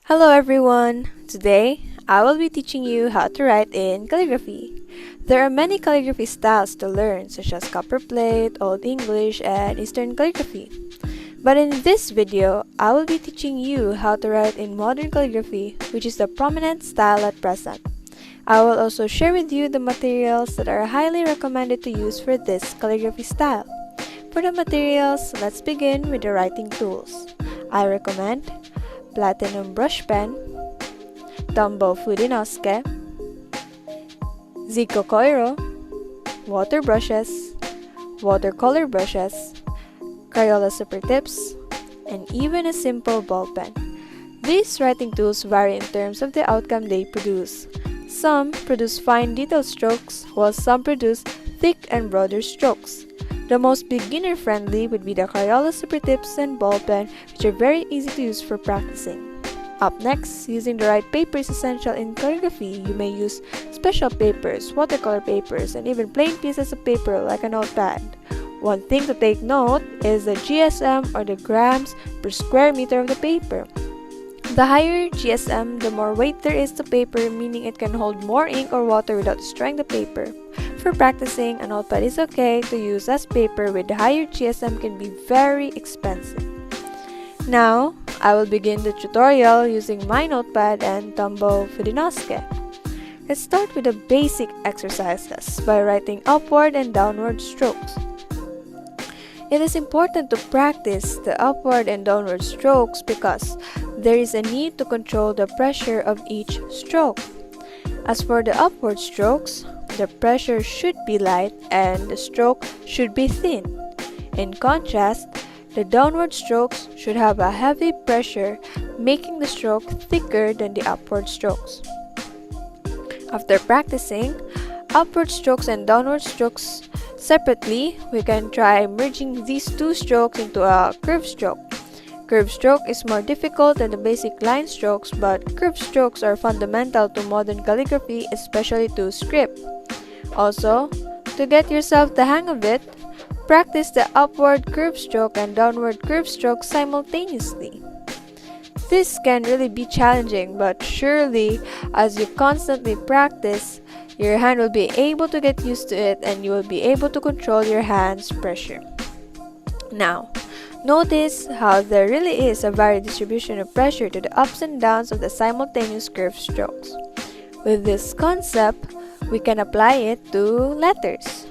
Hello everyone! Today, I will be teaching you how to write in calligraphy. There are many calligraphy styles to learn such as copperplate, Old English, and Eastern calligraphy. But in this video, I will be teaching you how to write in modern calligraphy, which is the prominent style at present. I will also share with you the materials that are highly recommended to use for this calligraphy style. For the materials, let's begin with the writing tools. I recommend platinum brush pen, Tombow Fudinosuke, Zico Coiro, water brushes, watercolor brushes, Crayola super tips, and even a simple ball pen. These writing tools vary in terms of the outcome they produce. Some produce fine detailed strokes, while some produce thick and broader strokes. The most beginner-friendly would be the Crayola super tips and ball pen, which are very easy to use for practicing. Up next, using the right paper is essential in calligraphy. You may use special papers, watercolor papers, and even plain pieces of paper like a notepad. One thing to take note is the GSM or the grams per square meter of the paper. The higher GSM, the more weight there is to paper, meaning it can hold more ink or water without destroying the paper. For practicing, a notepad is okay to use as paper with the higher GSM can be very expensive. Now, I will begin the tutorial using my notepad and Tombow Fudinosuke. Let's start with the basic exercises by writing upward and downward strokes. It is important to practice the upward and downward strokes because there is a need to control the pressure of each stroke. As for the upward strokes, the pressure should be light and the stroke should be thin. In contrast, the downward strokes should have a heavy pressure, making the stroke thicker than the upward strokes. After practicing upward strokes and downward strokes separately, we can try merging these two strokes into a curved stroke. Curved stroke is more difficult than the basic line strokes, but curved strokes are fundamental to modern calligraphy, especially to script. Also, to get yourself the hang of it, practice the upward curved stroke and downward curved stroke simultaneously. This can really be challenging, but surely as you constantly practice, your hand will be able to get used to it and you will be able to control your hand's pressure. Now, notice how there really is a varied distribution of pressure to the ups and downs of the simultaneous curved strokes. With this concept, we can apply it to letters.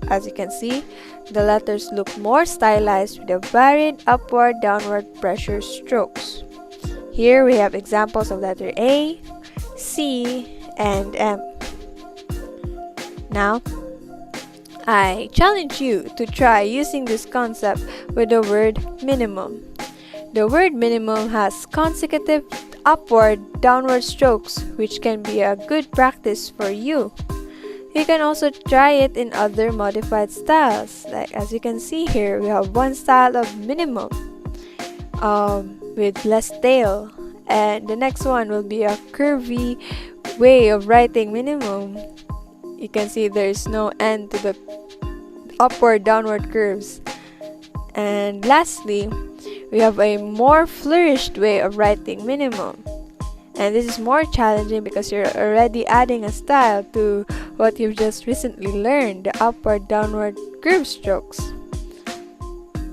As you can see, the letters look more stylized with a varied upward-downward pressure strokes. Here we have examples of letter A, C, and M. Now, I challenge you to try using this concept with the word minimum. The word minimum has consecutive upward-downward strokes, which can be a good practice for you. You can also try it in other modified styles. Like as you can see here, we have one style of minimum with less tail, and the next one will be a curvy way of writing minimum. You can see there is no end to the upward downward curves. And lastly, we have a more flourished way of writing minimum. And this is more challenging because you're already adding a style to what you've just recently learned, the upward downward curve strokes.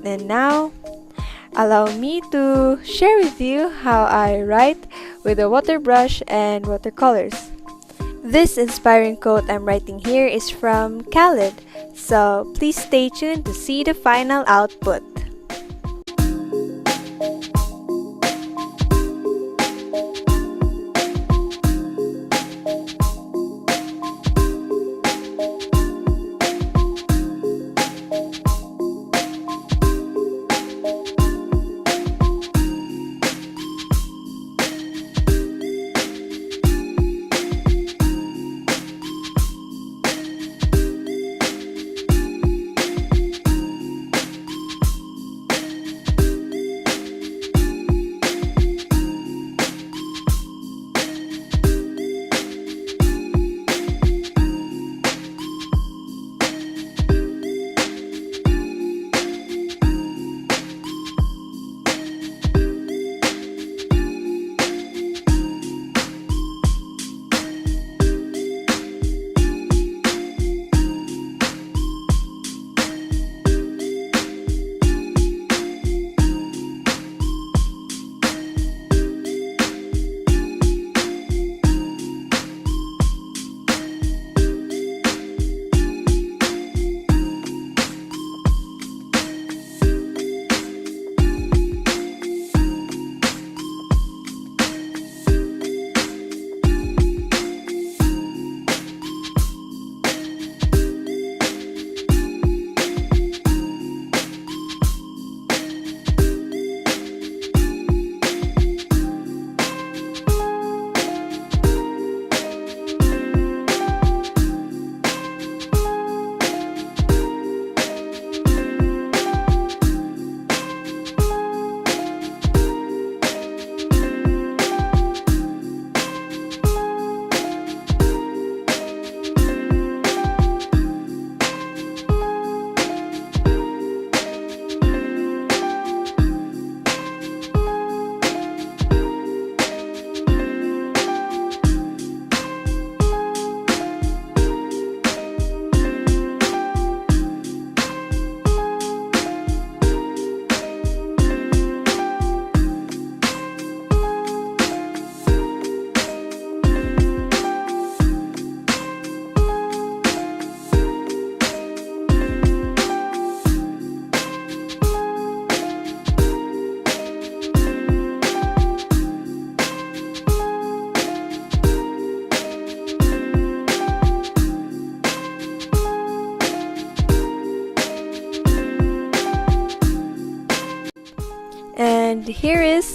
And now, allow me to share with you how I write with a water brush and watercolors. This inspiring quote I'm writing here is from Khalid, so please stay tuned to see the final output.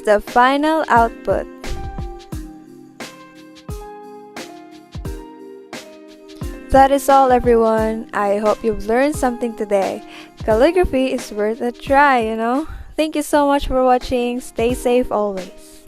the final output. That is all, everyone. I hope you've learned something today. Calligraphy is worth a try, you know? Thank you so much for watching. Stay safe always.